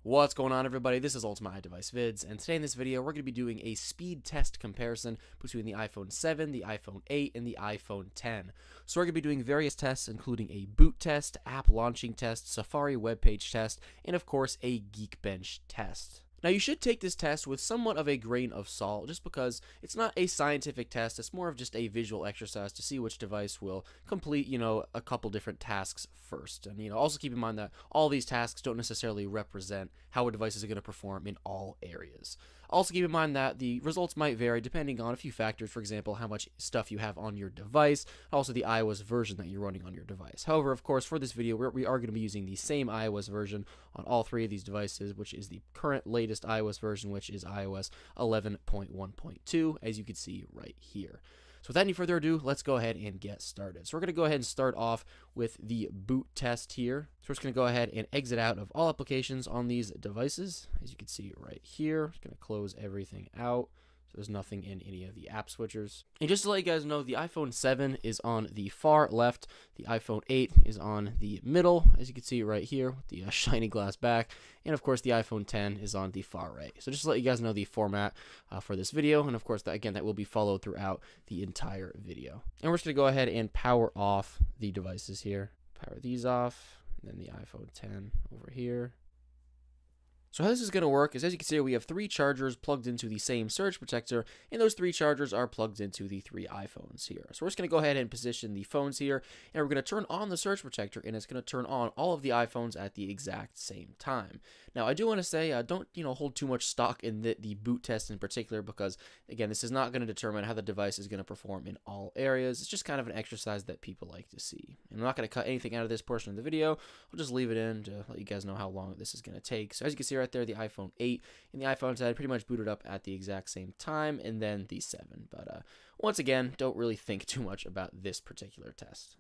What's going on, everybody? This is Ultimate iDevice Vids, and today in this video we're going to be doing a speed test comparison between the iPhone 7, the iPhone 8, and the iPhone 10. So we're going to be doing various tests, including a boot test, app launching test, Safari web page test, and of course a Geekbench test. Now, you should take this test with somewhat of a grain of salt, just because it's not a scientific test. It's more of just a visual exercise to see which device will complete, a couple different tasks first. And, also keep in mind that all these tasks don't necessarily represent how a device is going to perform in all areas. Also keep in mind that the results might vary depending on a few factors, for example, how much stuff you have on your device, also the iOS version that you're running on your device. However, of course, for this video, we are going to be using the same iOS version on all three of these devices, which is the current latest iOS version, which is iOS 11.1.2, as you can see right here. So without any further ado, let's go ahead and get started. So we're going to go ahead and start off with the boot test here. So we're just going to go ahead and exit out of all applications on these devices. As you can see right here, I'm just going to close everything out. So there's nothing in any of the app switchers. And just to let you guys know, the iPhone 7 is on the far left. The iPhone 8 is on the middle, as you can see right here with the shiny glass back. And of course, the iPhone 10 is on the far right. So just to let you guys know the format for this video. And of course, that will be followed throughout the entire video. And we're just going to go ahead and power off the devices here. Power these off. And then the iPhone 10 over here. So how this is going to work is, as you can see, we have three chargers plugged into the same surge protector, and those three chargers are plugged into the three iPhones here. So we're just going to go ahead and position the phones here, and we're going to turn on the surge protector, and it's going to turn on all of the iPhones at the exact same time. Now, I do want to say, don't hold too much stock in the boot test in particular, because again, this is not going to determine how the device is going to perform in all areas. It's just kind of an exercise that people like to see. And I'm not going to cut anything out of this portion of the video. I'll just leave it in to let you guys know how long this is going to take. So as you can see right there, the iPhone 8 and the iPhone 10 pretty much booted up at the exact same time, and then the 7. But once again, don't really think too much about this particular test.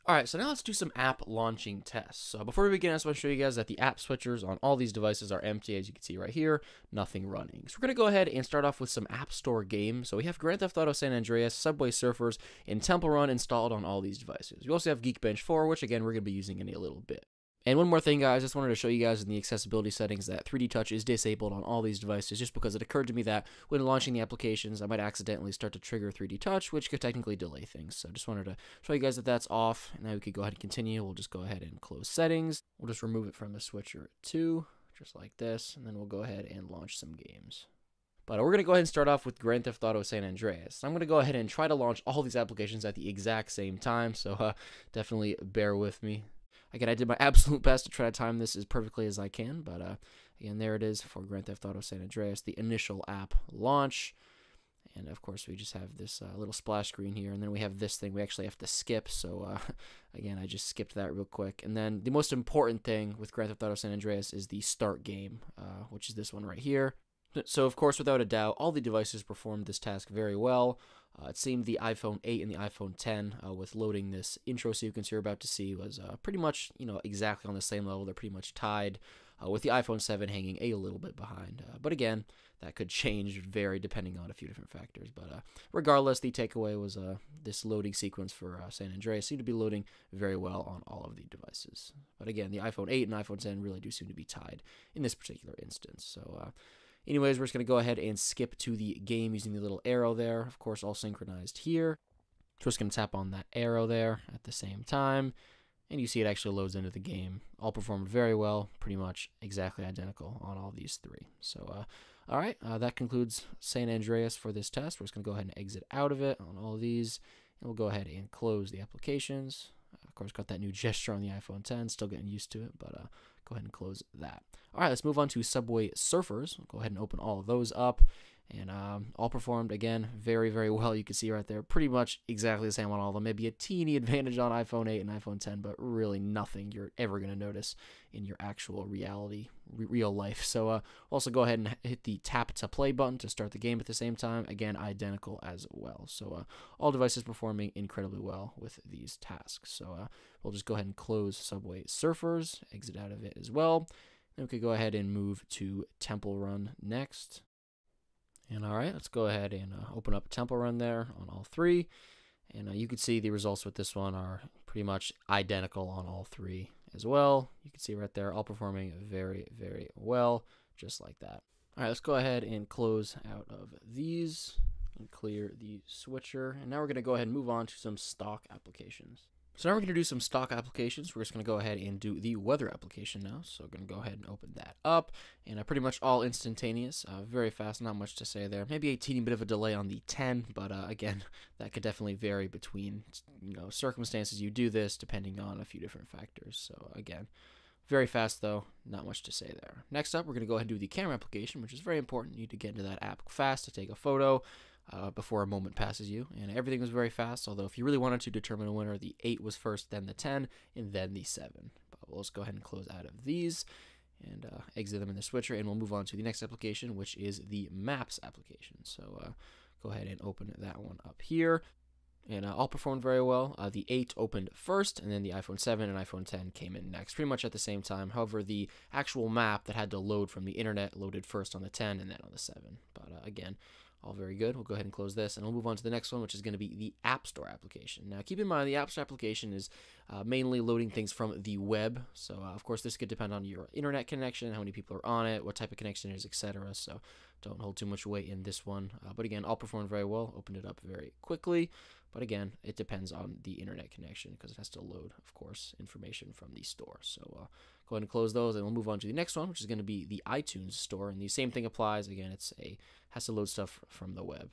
Alright, so now let's do some app launching tests. So before we begin, I just want to show you guys that the app switchers on all these devices are empty, as you can see right here, nothing running. So we're going to go ahead and start off with some App Store games. So we have Grand Theft Auto San Andreas, Subway Surfers, and Temple Run installed on all these devices. We also have Geekbench 4, which again, we're going to be using in a little bit. And one more thing, guys, I just wanted to show you guys in the accessibility settings that 3D Touch is disabled on all these devices, just because it occurred to me that when launching the applications, I might accidentally start to trigger 3D Touch, which could technically delay things. So just wanted to show you guys that that's off, and now we could go ahead and continue. We'll just go ahead and close settings. We'll just remove it from the switcher 2, just like this, and then we'll go ahead and launch some games. But we're going to go ahead and start off with Grand Theft Auto San Andreas. I'm going to go ahead and try to launch all these applications at the exact same time, so definitely bear with me. Again, I did my absolute best to try to time this as perfectly as I can, but again, there it is for Grand Theft Auto San Andreas, the initial app launch. And of course, we just have this little splash screen here, and then we have this thing we actually have to skip. So again, I just skipped that real quick. And then the most important thing with Grand Theft Auto San Andreas is the start game, which is this one right here. So, of course, without a doubt, all the devices performed this task very well. It seemed the iPhone 8 and the iPhone 10, with loading this intro sequence you're about to see, was pretty much, exactly on the same level. They're pretty much tied, with the iPhone 7 hanging a little bit behind. But again, that could change, vary depending on a few different factors. But regardless, the takeaway was this loading sequence for San Andreas seemed to be loading very well on all of the devices. But again, the iPhone 8 and iPhone 10 really do seem to be tied in this particular instance. So, anyways, we're just going to go ahead and skip to the game using the little arrow there. Of course, all synchronized here. So we're just going to tap on that arrow there at the same time. And you see it actually loads into the game. All performed very well, pretty much exactly identical on all these three. So, all right, that concludes San Andreas for this test. We're just going to go ahead and exit out of it on all of these. And we'll go ahead and close the applications. Of course, got that new gesture on the iPhone 10. Still getting used to it, but go ahead and close that. All right, let's move on to Subway Surfers. We'll go ahead and open all of those up. And all performed, again, very, very well. You can see right there, pretty much exactly the same on all of them. Maybe a teeny advantage on iPhone 8 and iPhone 10, but really nothing you're ever going to notice in your actual reality, real life. So also go ahead and hit the tap to play button to start the game at the same time. Again, identical as well. So all devices performing incredibly well with these tasks. So we'll just go ahead and close Subway Surfers, exit out of it as well. Then we could go ahead and move to Temple Run next. And all right, let's go ahead and open up Temple Run there on all three. And you can see the results with this one are pretty much identical on all three. as well. You can see right there, all performing very, very well, just like that. All right, let's go ahead and close out of these and clear the switcher. And now we're going to go ahead and move on to some stock applications. So now we're going to do some stock applications. We're just going to go ahead and do the weather application now. So we're going to go ahead and open that up. And pretty much all instantaneous, very fast, not much to say there. Maybe a teeny bit of a delay on the 10, but again, that could definitely vary between circumstances you do this, depending on a few different factors. So again, very fast though, not much to say there. Next up, we're going to go ahead and do the camera application, which is very important. You need to get into that app fast to take a photo before a moment passes you. And everything was very fast, although if you really wanted to determine a winner, the 8 was first, then the 10, and then the 7. But we'll just go ahead and close out of these and exit them in the switcher, and we'll move on to the next application, which is the Maps application. So go ahead and open that one up here. And all performed very well. The 8 opened first, and then the iPhone 7 and iPhone 10 came in next, pretty much at the same time. However, the actual map that had to load from the internet loaded first on the 10 and then on the 7. But again, all very good. We'll go ahead and close this, and we'll move on to the next one, which is going to be the App Store application. Now, keep in mind, the App Store application is mainly loading things from the web. So, of course, this could depend on your internet connection, how many people are on it, what type of connection it is, etc. So, don't hold too much weight in this one. But again, all performed very well. Opened it up very quickly. But again, it depends on the internet connection because it has to load, of course, information from the store. So go ahead and close those, and we'll move on to the next one, which is going to be the iTunes store. And the same thing applies. Again, has to load stuff from the web.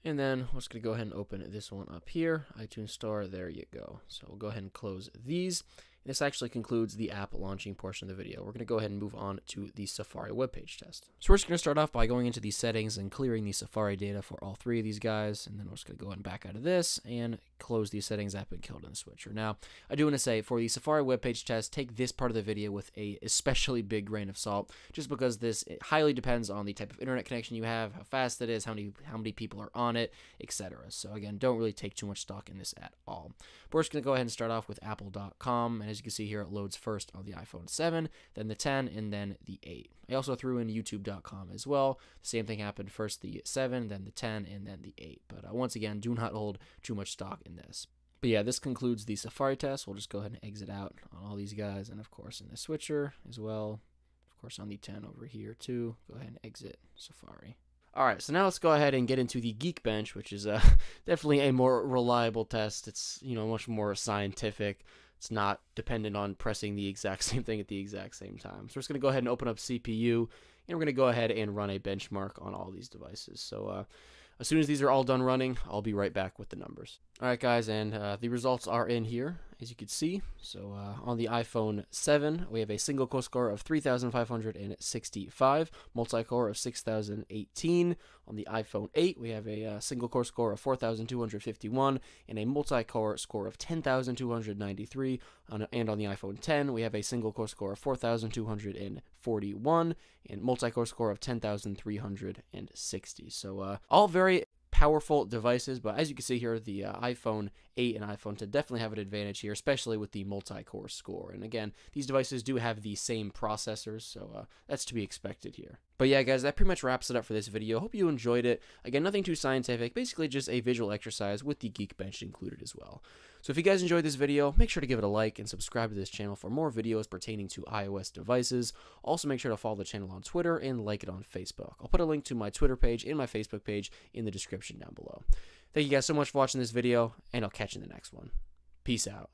And then we're just going to go ahead and open this one up here, iTunes Store. There you go. So we'll go ahead and close these. This actually concludes the app launching portion of the video. We're going to go ahead and move on to the Safari web page test. So we're just going to start off by going into the settings and clearing the Safari data for all 3 of these guys. And then we're just going to go ahead and back out of this and close the settings app and kill it in the switcher. Now, I do want to say for the Safari web page test, take this part of the video with a especially big grain of salt, just because this highly depends on the type of internet connection you have, how fast it is, how many people are on it, etc. So again, don't really take too much stock in this at all. But we're just going to go ahead and start off with apple.com. And as you can see here, it loads first on the iPhone 7, then the 10, and then the 8. I also threw in youtube.com as well. The same thing happened, first the 7, then the 10, and then the 8. But once again, do not hold too much stock in this. But yeah, this concludes the Safari test. We'll just go ahead and exit out on all these guys, and of course in the switcher as well. Of course on the 10 over here too. Go ahead and exit Safari. Alright, so now let's go ahead and get into the Geekbench, which is definitely a more reliable test. It's, much more scientific. It's not dependent on pressing the exact same thing at the exact same time. So we're just going to go ahead and open up CPU, and we're going to go ahead and run a benchmark on all these devices. So as soon as these are all done running, I'll be right back with the numbers. Alright guys, and the results are in here, as you can see. So on the iPhone 7, we have a single core score of 3,565, multi-core of 6,018. On the iPhone 8, we have a single core score of 4,251 and a multi-core score of 10,293. And on the iPhone 10, we have a single core score of 4,241 and multi-core score of 10,360. So all very powerful devices, but as you can see here, the iPhone 8 and iPhone 10 definitely have an advantage here, especially with the multi-core score. And again, these devices do have the same processors, so that's to be expected here. But yeah, guys, that pretty much wraps it up for this video. Hope you enjoyed it. Again, nothing too scientific, basically just a visual exercise with the Geekbench included as well. So if you guys enjoyed this video, make sure to give it a like and subscribe to this channel for more videos pertaining to iOS devices. Also, make sure to follow the channel on Twitter and like it on Facebook. I'll put a link to my Twitter page and my Facebook page in the description down below. Thank you guys so much for watching this video, and I'll catch you in the next one. Peace out.